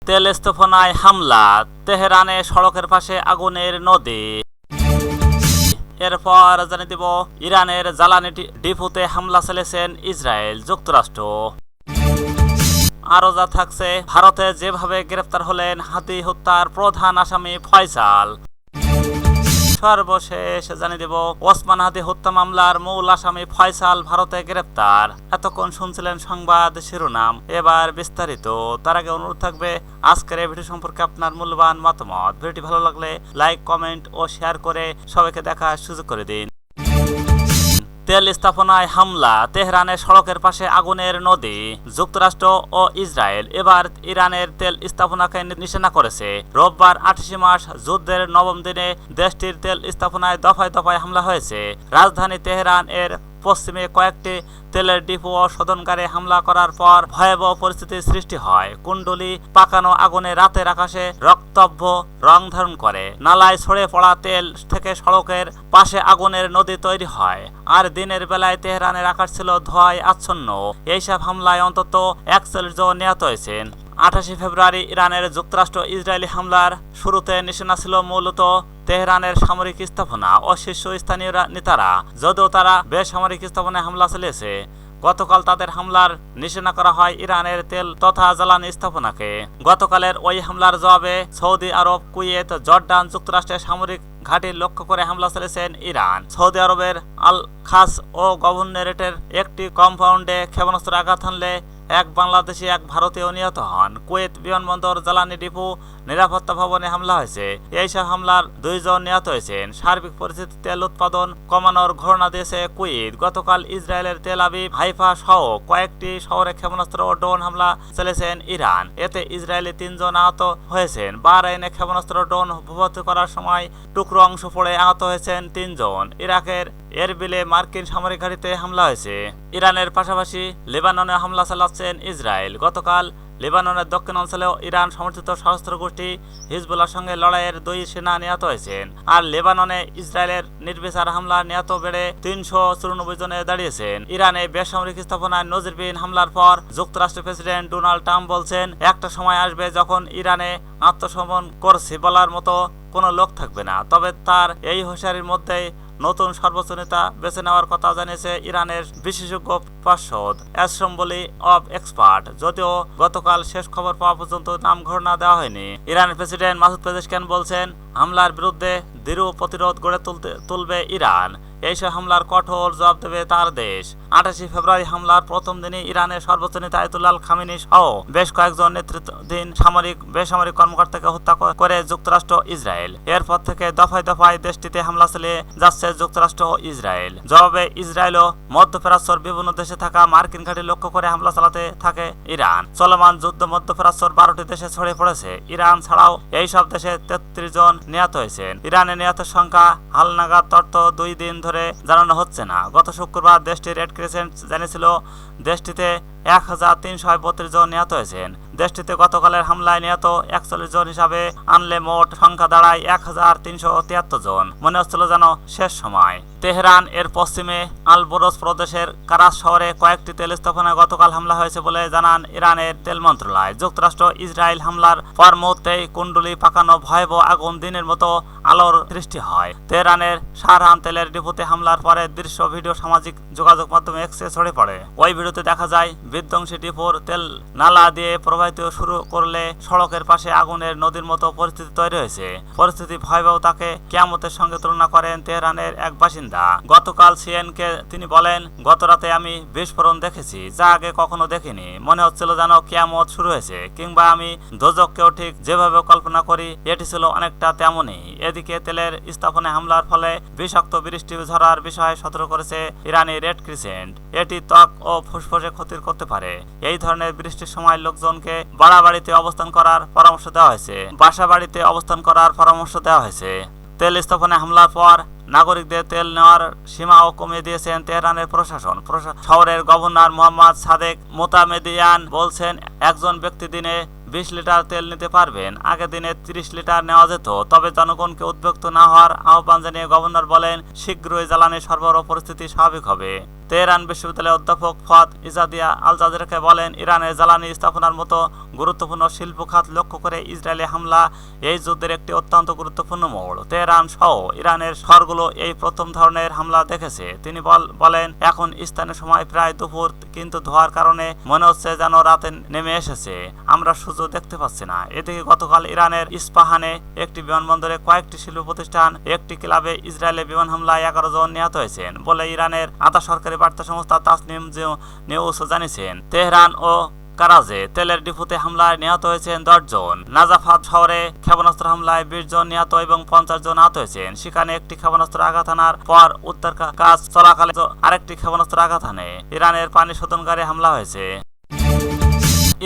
তেল স্থাপনায় হামলা, তেহরানে সড়কের পাশে আগুনের নদী। এরপর জানিয়ে দিব ইরানের জ্বালানি ডিপোতে হামলা চালিয়েছেন ইসরায়েল যুক্তরাষ্ট্র। আরও যা থাকছে, ভারতে যেভাবে গ্রেফতার হলেন হাদি হত্যার প্রধান আসামি ফয়সাল। সর্বশেষ জানিয়ে দেব ওসমান হাদি হত্যা মামলার মূল আসামি ফয়সাল ভারতে গ্রেফতার। এতক্ষণ শুনছিলেন সংবাদ শিরোনাম, এবার বিস্তারিত। তার আগে অনুরোধ থাকবে আজকের এই ভিডিও সম্পর্কে আপনার মূল্যবান মতামত। ভিডিওটি ভালো লাগলে লাইক, কমেন্ট ও শেয়ার করে সবাইকে দেখার সুযোগ করে দিন। তেল স্থাপনায় হামলা, তেহরানের সড়কের পাশে আগুনের নদী। যুক্তরাষ্ট্র ও ইসরায়েল এবার ইরানের তেল স্থাপনাকে নিশানা করেছে। রোববার 28 মার্চ যুদ্ধের নবম দিনে দেশটির তেল স্থাপনায় দফায় দফায় হামলা হয়েছে। রাজধানী তেহরান এর পশ্চিমে কয়েকটি তেলের ডিপো ও শোধনাগারে হামলা করার পর ভয়াবহ পরিস্থিতির সৃষ্টি হয়। কুণ্ডলি পাকানো আগুনে রাতের আকাশে রক্তব্য রং ধারণ করে। নালায় ছড়ে পড়া তেল থেকে সড়কের পাশে আগুনের নদী তৈরি হয়। আর দিনের বেলায় তেহরানের আকাশ ছিল ধোঁয়ায় আচ্ছন্ন। এইসব হামলায় অন্তত 41 জন নিহত হয়েছেন। 28 ফেব্রুয়ারি ইরানের যুক্তরাষ্ট্র ইসরায়েলি হামলার শুরুতে নিশানা ছিল মূলত তেহরানের সামরিক স্থাপনা ও শীর্ষস্থানীয় নেতারা। যদিও তারা বেসামরিক স্থাপনায় হামলা চালিয়েছে, গতকাল তাদের হামলার নিশানা করা হয় ইরানের তেল তথা জ্বালানি স্থাপনাকে। গতকালের ওই হামলার জবাবে সৌদি আরব, কুয়েত, জর্ডান, যুক্তরাষ্ট্রের সামরিক ঘাঁটি লক্ষ্য করে হামলা চালিয়েছেন ইরান। সৌদি আরবের আল খাস ও গভর্নরেটের একটি কম্পাউন্ডে ক্ষেপণাস্ত্র আঘাত হানলে এক বাংলাদেশি, এক ভারতীয় নিহত হন। কুয়েত বিমানবন্দর, জ্বালানি ডিপো, নিরাপত্তা ভবনে হামলা হয়েছে। এইসব হামলার 2 জন নিহত হয়েছেন। সার্বিক পরিস্থিতি তেল উৎপাদন কমানোর ঘোষণা দিয়েছে কুয়েত। গতকাল ইসরায়েলের তেল আবিব, হাইফা সহ কয়েকটি শহরে ক্ষেপণাস্ত্র ও ড্রোন হামলা চালিয়েছেন ইরান। এতে ইসরায়েলি 3 জন আহত হয়েছেন। বাহরাইনে ক্ষেপণাস্ত্র ড্রোন ভূপাতিত করার সময় টুকরো অংশ পড়ে আহত হয়েছেন 3 জন। ইরাকের এরবিলে মার্কিন সামরিক ঘাঁটিতে হামলা হয়েছে। ইরানের পাশাপাশি লেবাননে হামলা চালাচ্ছেন ইসরায়েল। গতকাল লেবাননের দক্ষিণ অঞ্চলেও ইরান সমর্থিত সশস্ত্র গোষ্ঠী হিজবুল্লাহর সঙ্গে লড়াইয়ের 2 সেনা নিহত হয়েছেন। আর লেবাননে ইসরায়েলের নির্বিচার হামলা নিহত বেড়ে 394 জনে দাঁড়িয়েছেন। ইরানে বেসামরিক স্থাপনায় নজিরবিহীন হামলার পর যুক্তরাষ্ট্রের প্রেসিডেন্ট ডোনাল্ড ট্রাম্প বলছেন, একটা সময় আসবে যখন ইরানে আত্মসমর্পণ করছে বলার মতো কোনো লোক থাকবে না। তবে তার এই হুঁশিয়ারির মধ্যেই নতুন সর্বোচ্চ নেতা বেছে নেওয়ার কথা জানিয়েছে ইরানের বিশেষজ্ঞ পর্ষদ, অ্যাসেম্বলি অব এক্সপার্ট। যদিও গতকাল শেষ খবর পাওয়া পর্যন্ত নাম ঘোষণা দেওয়া হয়নি। ইরানের প্রেসিডেন্ট মাসুদ পেজেশকিয়ান বলছেন, হামলার বিরুদ্ধে দৃঢ় প্রতিরোধ গড়ে তুলবে ইরান। এইসব হামলার কঠোর জবাব দেবে তার দেশ। 28 ফেব্রুয়ারি হামলার প্রথম দিনে ইরানের সর্বোচ্চ নেতা আয়াতুল্লাহ খামেনি সহ বেশ কয়েকজন নেতৃত্বাধীন বেসামরিক কর্মকর্তাকে হত্যা করে যুক্তরাষ্ট্র ইসরায়েল। এরপর থেকে দফায় দফায় দেশটিতে হামলা চালিয়ে যাচ্ছে যুক্তরাষ্ট্র ও ইসরায়েল। জবাবে ইসরায়েলও মধ্যপ্রাচ্যের বিভিন্ন দেশে থাকা মার্কিন ঘাঁটি লক্ষ্য করে হামলা চালাতে থাকে ইরান। চলমান যুদ্ধ মধ্যপ্রাচ্যের 12টি দেশে ছড়িয়ে পড়েছে। ইরান ছাড়াও এই সব দেশে 33 জন নিহত হয়েছেন। ইরানের নিহতের সংখ্যা হালনাগাদ তথ্য 2 দিন ধরে জানানো হচ্ছে না। গত শুক্রবার দেশটির রেড ক্রিসেন্ট জানিয়েছিল দেশটিতে 1332 জন নিহত হয়েছেন। দেশটিতে গতকালের হামলায় নিহত 41 জন হিসাবে আনলে মোট সংখ্যা দাঁড়ায় 1373 জন। মনে হচ্ছিল যেন শেষ সময়। তেহরান এর পশ্চিমে আলবোরস প্রদেশের কারাস শহরে কয়েকটি তেল স্থাপনায় গতকাল হামলা হয়েছে বলে জানান ইরানের তেল মন্ত্রণালয়। যুক্তরাষ্ট্র ইসরায়েল হামলার পর মুহূর্তেই কুণ্ডলি পাকানো ভয়াবহ আগুন দিনের মতো আলোর সৃষ্টি হয়। তেহরানের শাহরান তেলের ডিপোতে হামলার পরে দৃশ্য ভিডিও সামাজিক যোগাযোগ মাধ্যমে এক্সে ছড়িয়ে পড়ে। ওই ভিডিওতে দেখা যায় বিধ্বংসী ডিপোর তেল নালা দিয়ে প্রবাহিত শুরু করলে সড়কের পাশে আগুনের নদীর মতো পরিস্থিতি তৈরি হয়েছে। পরিস্থিতি ভয়াবহতাকে কিয়ামতের সঙ্গে তুলনা করেন তেহরানের এক বাসিন্দা। গতকাল সিএনকে তিনি বলেন, গত রাতে আমি বিস্ফোরণ দেখেছি যা আগে কখনো দেখিনি। মনে হচ্ছিল যেন কিয়ামত শুরু হয়েছে, কিংবা আমি দোজককেও ঠিক যেভাবে কল্পনা করি এটি ছিল অনেকটা তেমনই। এদিকে তেলের স্থাপনায় হামলার ফলে বিষাক্ত বৃষ্টি ঝরার বিষয়ে সতর্ক করেছে ইরানি রেড ক্রিসেন্ট। এটি ত্বক ও ফুসফুসে ক্ষতি করতে পারে। এই ধরনের বৃষ্টির সময় লোকজনকে বাড়িতে অবস্থান করার পরামর্শ দেওয়া হয়েছে। বাসা বাড়িতে অবস্থান করার পরামর্শ দেওয়া হয়েছে। তেল স্থাপনায় হামলার পর নাগরিকদের তেল নেওয়ার সীমাও কমিয়ে দিয়েছেন তেহরানের প্রশাসন। শহরের গভর্নর মোহাম্মদ সাদেক মোতামেদিয়ান বলছেন, একজন ব্যক্তি দিনে 20 লিটার তেল নিতে পারবেন। আগে দিনে 30 লিটার নেওয়া যেত। তবে জনগণকে উদ্বিগ্ন না হওয়ার আহ্বান জানিয়ে গভর্নর বলেন, শীঘ্রই জ্বালানি সরবরাহ পরিস্থিতি স্বাভাবিক হবে। তেহরান বিশ্ববিদ্যালয়ের অধ্যাপক ফুয়াদ ইজাদিয়া আল জাজিরাকে বলেন, ইরানের জ্বালানি স্থাপনার মতো গুরুত্বপূর্ণ শিল্প খাত লক্ষ্য করে ইসরায়েলি হামলা এই যুদ্ধের একটি অত্যন্ত গুরুত্বপূর্ণ মোড়। তেহরান সহ ইরানের শহরগুলো এই প্রথম ধরনের হামলা দেখেছে। তিনি বলেন, এখন স্থানীয় সময় প্রায় দুপুর, কিন্তু ধোঁয়ার কারণে মনে হচ্ছে যেন রাতে নেমে এসেছে। আমরা সূর্য দেখতে পাচ্ছি না। এদিকে গতকাল ইরানের ইস্পাহানে একটি বিমানবন্দরে কয়েকটি শিল্প প্রতিষ্ঠান, একটি ক্লাবে ইসরায়েলের বিমান হামলায় 11 জন নিহত হয়েছেন বলে ইরানের আধা সরকারি বার্তা সংস্থা তাসনিম নিউজ জানিয়েছেন। তেহরান ও কারাজে তেলের ডিপোতে হামলায় নিহত হয়েছেন 10 জন। নাজাফাত শহরে ক্ষেপণাস্ত্র হামলায় 20 জন নিহত এবং 50 জন আহত হয়েছেন। সেখানে একটি ক্ষেপণাস্ত্র আঘাত হানার পর উদ্ধার কাজ চলাকালে আরেকটি ক্ষেপণাস্ত্র আঘাত হানে। ইরানের পানি শোধনকারী হামলা হয়েছে।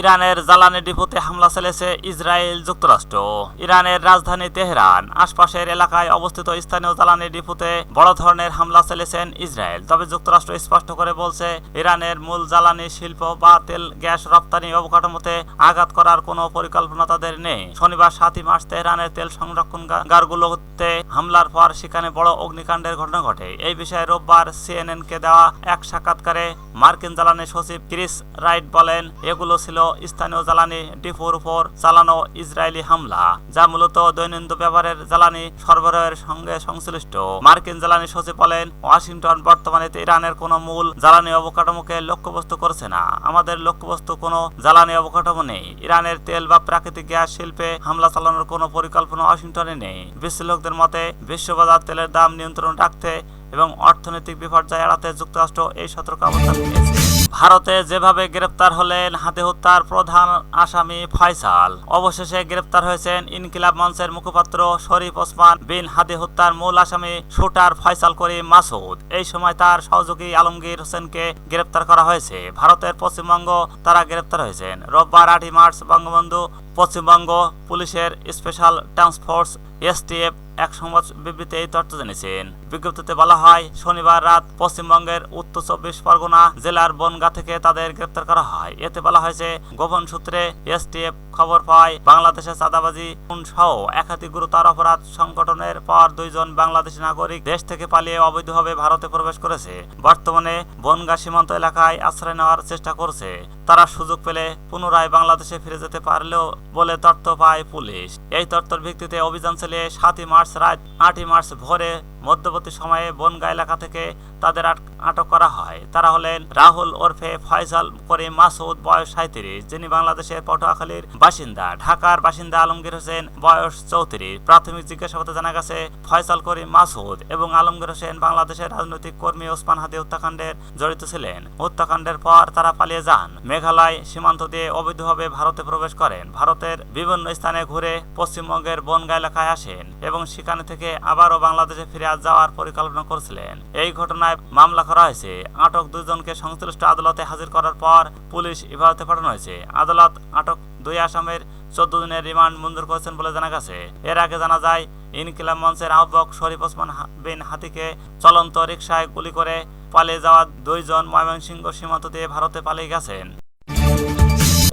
ইরানের জ্বালানি ডিপোতে হামলা চালিয়েছে ইসরায়েল যুক্তরাষ্ট্র। ইরানের রাজধানী তেহরান আশপাশের এলাকায় অবস্থিত স্থানীয় জ্বালানি ডিপোতে বড় ধরনের হামলা চালিয়েছেন ইসরায়েল। তবে যুক্তরাষ্ট্র স্পষ্ট করে বলছে, ইরানের মূল জ্বালানি শিল্প বা তেল গ্যাস রপ্তানি অবকাঠামোতে আঘাত করার কোনো পরিকল্পনা তাদের নেই। শনিবার 7 মার্চ তেহরানের তেল সংরক্ষণগারগুলোতে হামলার পর সেখানে বড় অগ্নিকাণ্ডের ঘটনা ঘটে। এই বিষয়ে রোববার সিএনএনকে দেওয়া এক সাক্ষাৎকারে মার্কিন জ্বালানি সচিব ক্রিস রাইট বলেন, এগুলো ছিল স্থানীয় জ্বালানি ডিপোর উপর চালানো ইসরায়েলি হামলা, যা মূলত দৈনন্দিন ব্যবহারের জ্বালানি সরবরাহের সঙ্গে সংশ্লিষ্ট। মার্কিন জ্বালানি সচিব বলেন, ওয়াশিংটন বর্তমানে ইরানের কোনো মূল জ্বালানি অবকাঠামোকে লক্ষ্যবস্তু করছে না। আমাদের লক্ষ্যবস্তু কোনো জ্বালানি অবকাঠামো নেই। ইরানের তেল বা প্রাকৃতিক গ্যাস শিল্পে হামলা চালানোর কোনো পরিকল্পনা ওয়াশিংটনে নেই। বিশ্লেষকদের মতে, বিশ্ববাজার তেলের দাম নিয়ন্ত্রণ রাখতে এবং অর্থনৈতিক বিপর্যয় এড়াতে যুক্তরাষ্ট্র এই সতর্ক অবস্থান নিয়েছে। ভারতে যেভাবে গ্রেপ্তার হলেন হাদি হত্যার প্রধান আসামি ফয়সাল, অবশেষে গ্রেপ্তার হয়েছেন ইনকিলাব মঞ্চের মুখপাত্র শরীফ ওসমান বিন হাদি হত্যার মূল আসামি শুটার ফয়সাল করিম মাসুদ। এই সময় তার সহযোগী আলমগীর হোসেনকে গ্রেপ্তার করা হয়েছে। ভারতের পশ্চিমবঙ্গ তারা গ্রেপ্তার হয়েছেন। রোববার 8 মার্চ বঙ্গবন্ধু পশ্চিমবঙ্গ পুলিশের স্পেশাল টাস্ক ফোর্স এসটিএফ এক সংবাদ বিবৃতিতে এই তথ্য জানিয়েছেন। বিজ্ঞপ্তিতে বলা হয়, শনিবার রাত পশ্চিমবঙ্গের উত্তর 24 পরগনা জেলার বনগাঁ থেকে তাদের গ্রেপ্তার করা হয়। এতে বলা হয়েছে, গোপন সূত্রে এসটিএফ খবর পায় বাংলাদেশের চাঁদাবাজি সহ একাধিক গুরুতর অপরাধ সংগঠনের পর 2 জন বাংলাদেশি নাগরিক দেশ থেকে পালিয়ে অবৈধভাবে ভারতে প্রবেশ করেছে। বর্তমানে বনগাঁ সীমান্ত এলাকায় আশ্রয় নেওয়ার চেষ্টা করছে। তারা সুযোগ পেলে পুনরায় বাংলাদেশে ফিরে যেতে পারলেও বলে তথ্য পায় পুলিশ। এই তথ্যের ভিত্তিতে অভিযান চালিয়ে 7 মার্চ রাত 8 মার্চ ভোরে মধ্যবর্তী সময়ে বনগাঁ এলাকা থেকে তাদের আটক করা হয়। তারা হলেন রাহুল ওরফে ফয়সাল করিম মাসুদ, বয়স 37, যিনি বাংলাদেশের পটুয়াখালীর বাসিন্দা। ঢাকার বাসিন্দা আলমগীর হোসেন, বয়স 34। প্রাথমিক জিজ্ঞাসাবাদে জানা গেছে, ফয়সাল করিম মাসুদ এবং আলমগীর হোসেন বাংলাদেশের রাজনৈতিক কর্মী ওসমান হাদি হত্যাকাণ্ডের জড়িত ছিলেন। হত্যাকাণ্ডের পর তারা পালিয়ে যান। মেঘালয় সীমান্ত দিয়ে অবৈধভাবে ভারতে প্রবেশ করেন। ভারতের বিভিন্ন স্থানে ঘুরে পশ্চিমবঙ্গের বনগাঁ এলাকায় আসেন এবং সেখানে থেকে আবারও বাংলাদেশে ফিরে যাওয়ার পরিকল্পনা করেছিলেন। এই ঘটনায় মামলা করা হয়েছে। আটক 2 জনকে সংশ্লিষ্ট আদালতে হাজির করার পর পুলিশ হেফাজতে পাঠানো হয়েছে। আদালত আটক 2 আসামির 14 দিনের রিমান্ড মঞ্জুর করেছেন বলে জানা গেছে। এর আগে জানা যায়, ইনকিলাব মঞ্চের আহ্বায়ক শরীফ ওসমান বিন হাদিকে চলন্ত রিকশায় গুলি করে পালিয়ে যাওয়া 2 জন ময়মনসিংহ সীমান্ত দিয়ে ভারতে পালিয়ে গেছেন।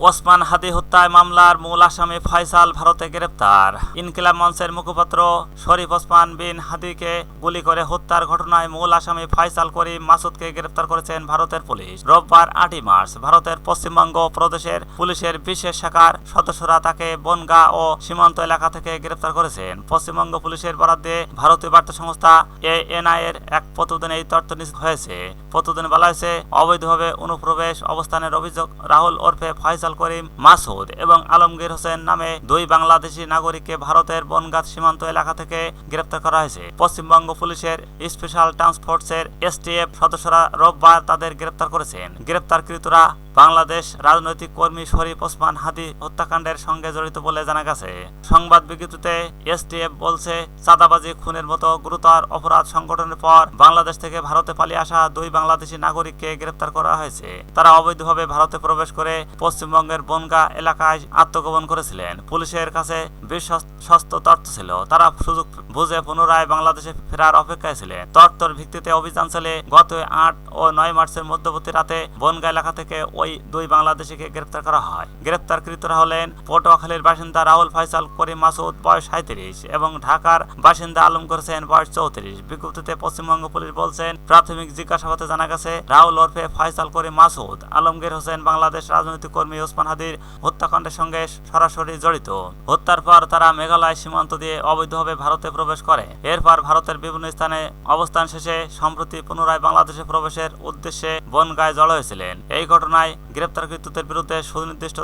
ওসমান হাদি হত্যায় মামলার মূল আসামি ফয়সাল ভারতে গ্রেপ্তার। ইনকিলাব মঞ্চের মুখপাত্র শরীফ ওসমান বিন হাদিকে গুলি করে হত্যার ঘটনায় মূল আসামি ফয়সাল করিম মাসুদকে গ্রেপ্তার করেছেন ভারতের পুলিশ। রোববার 8 মার্চ ভারতের পশ্চিমবঙ্গ প্রদেশের পুলিশের বিশেষ শাখার সদস্যরা তাকে বনগাঁ ও সীমান্ত এলাকা থেকে গ্রেপ্তার করেছেন। পশ্চিমবঙ্গ পুলিশের বরাদ দিয়ে ভারতীয় বার্তা সংস্থা এএনআই এর এক প্রতিবেদনে এই তথ্য নিশ্চিত হয়েছে। প্রতিবেদনে বলা হয়েছে, অবৈধভাবে অনুপ্রবেশ অবস্থানের অভিযোগ রাহুল ওরফে ফয়সাল করিম মাসুদ এবং আলমগীর হোসেন নামে 2 বাংলাদেশি নাগরিককে ভারতের বনগাঁ সীমান্ত এলাকা থেকে গ্রেপ্তার করা হয়েছে। পশ্চিমবঙ্গ পুলিশের স্পেশাল টাস্ক ফোর্সের এসটিএফ সদস্যরা রোববার তাদের গ্রেপ্তার করেছেন। গ্রেপ্তারকৃতরা বাংলাদেশ রাজনৈতিক কর্মী শরীফ ওসমান হাদি হত্যাকাণ্ডের সঙ্গে জড়িত বলে জানা গেছে। সংবাদ বিজ্ঞপ্তিতে এসটিএফ বলছে, চাঁদাবাজি, খুনের মতো গুরুতর অপরাধ সংগঠনের পর বাংলাদেশ থেকে ভারতে পালিয়ে আসা 2 বাংলাদেশি নাগরিককে গ্রেপ্তার করা হয়েছে। তারা অবৈধভাবে ভারতে প্রবেশ করে পশ্চিমবঙ্গের বনগাঁ এলাকায় আত্মগোপন করেছিলেন। পুলিশের কাছে বিশ্বস্ত তথ্য ছিল। তারা সুযোগ বুঝে পুনরায় বাংলাদেশে ফেরার অপেক্ষায় ছিলেন। তথ্যের ভিত্তিতে অভিযান চালিয়ে গত 8 ও 9 মার্চের মধ্যবর্তী রাতে বনগাঁ এলাকা থেকে ওই দুই বাংলাদেশিকে গ্রেপ্তার করা হয়। গ্রেপ্তারকৃতরা হলেন পটুয়াখালীর বাসিন্দা রাহুল ফয়সাল করিম মাসুদ বয়স 37 এবং ঢাকার বাসিন্দা আলমগীর হোসেন বয়স 34। বিজ্ঞপ্তিতে পশ্চিমবঙ্গ পুলিশ বলছেন, প্রাথমিক জিজ্ঞাসাবাদে জানা গেছে রাহুল ওরফে ফয়সাল করিম মাসুদ আলমগীর হোসেন বাংলাদেশ রাজনৈতিক কর্মী ওসমান হাদির হত্যাকাণ্ডের সঙ্গে সরাসরি জড়িত। হত্যার পর তারা মেঘালয় সীমান্ত দিয়ে অবৈধভাবে ভারতে প্রবেশ করে। এরপর ভারতের বিভিন্ন স্থানে অবস্থান শেষে সম্প্রতি পুনরায় বাংলাদেশে প্রবেশের উদ্দেশ্যে বনগাঁয় জড়ো হয়েছিলেন। এই ঘটনায় গ্রেপ্তারকৃতদের বিরুদ্ধে সুনির্দিষ্ট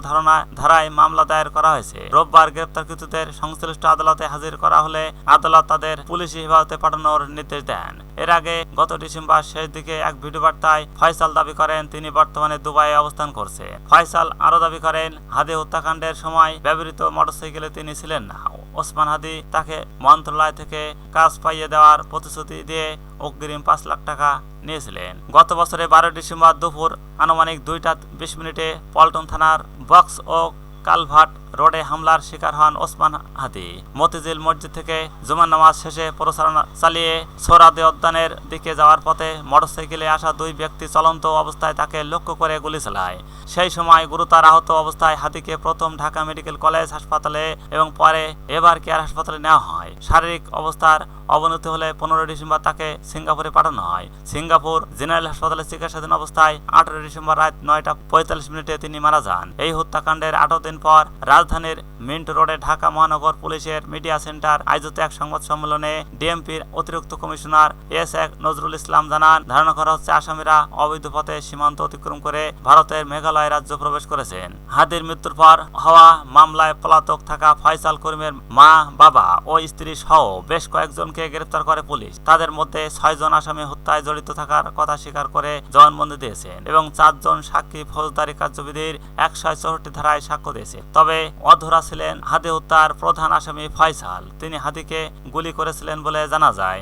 ধারায় মামলা দায়ের করা হয়েছে। রোববার গ্রেপ্তারকৃতদের সংশ্লিষ্ট আদালতে হাজির করা হলে আদালত তাদের পুলিশি হেফাজতে পাঠানোর নির্দেশ দেন। এর আগে গত ডিসেম্বর শেষ দিকে এক ভিডিও বার্তায় ফয়সাল দাবি করেন তিনি বর্তমানে দুবাইয়ে অবস্থান করছে। ফয়সাল আরো দাবি করেন হাদি হত্যাকাণ্ডের সময় ব্যবহৃত মোটরসাইকেলে তিনি ছিলেন না। ওসমান হাদি তাকে মন্ত্রণালয় থেকে কাজ পাইয়ে দেওয়ার প্রতিশ্রুতি দিয়ে অগ্রিম 5 লাখ টাকা নিয়েছিলেন। গত বছরে 12 ডিসেম্বর দুপুর আনুমানিক 2:20 পল্টন থানার বক্স ও কালভার্ট রোডে হামলার শিকার হন ওসমান হাদি। মতিঝিল মসজিদ থেকে জুমার নামাজ শেষে প্রচারণা চালিয়ে সোহরাওয়ার্দী উদ্যানের দিকে যাওয়ার পথে মোটরসাইকেলে আসা দুই ব্যক্তি চলন্ত অবস্থায় তাকে লক্ষ্য করে গুলি চালায়। সেই সময় গুরুতর আহত অবস্থায় হাদিকে প্রথম ঢাকা মেডিকেল কলেজ হাসপাতালে এবং পরে এভার কেয়ার হাসপাতালে নেওয়া হয়। শারীরিক অবস্থার অবনতি হলে 15 ডিসেম্বর তাকে সিঙ্গাপুরে পাঠানো হয়। সিঙ্গাপুর জেনারেল হাসপাতালে চিকিৎসাধীন অবস্থায় 18 ডিসেম্বর রাত 9:45 তিনি মারা যান। এই হত্যাকাণ্ডের 18 দিন পর রাজধানীর মিন্ট রোডে ঢাকা মহানগর পুলিশের মিডিয়া সেন্টার আয়োজিত এক সংবাদ সম্মেলনে ডিএমপির অতিরিক্ত কমিশনার এস.এক নজরুল ইসলাম জানান, ধারণা করা হচ্ছে আসামিরা অবৈধ পথে সীমান্ত অতিক্রম করে ভারতের মেঘালয় রাজ্য প্রবেশ করেছেন। হাদির মৃত্যুর পর হওয়া মামলায় পলাতক থাকা ফয়সাল করিমের মা, বাবা ও স্ত্রী সহ বেশ কয়েকজনকে গ্রেপ্তার করে পুলিশ। তাদের মধ্যে 6 জন আসামি হত্যায় জড়িত থাকার কথা স্বীকার করে জবানবন্দি দিয়েছেন এবং 4 জন সাক্ষী ফৌজদারি কার্যবিধির 164 ধারায় সাক্ষ্য দিয়েছে। তবে অধরা ছিলেন হাদি হত্যার প্রধান আসামি ফয়সাল। তিনি হাদিকে গুলি করেছিলেন বলে জানা যায়।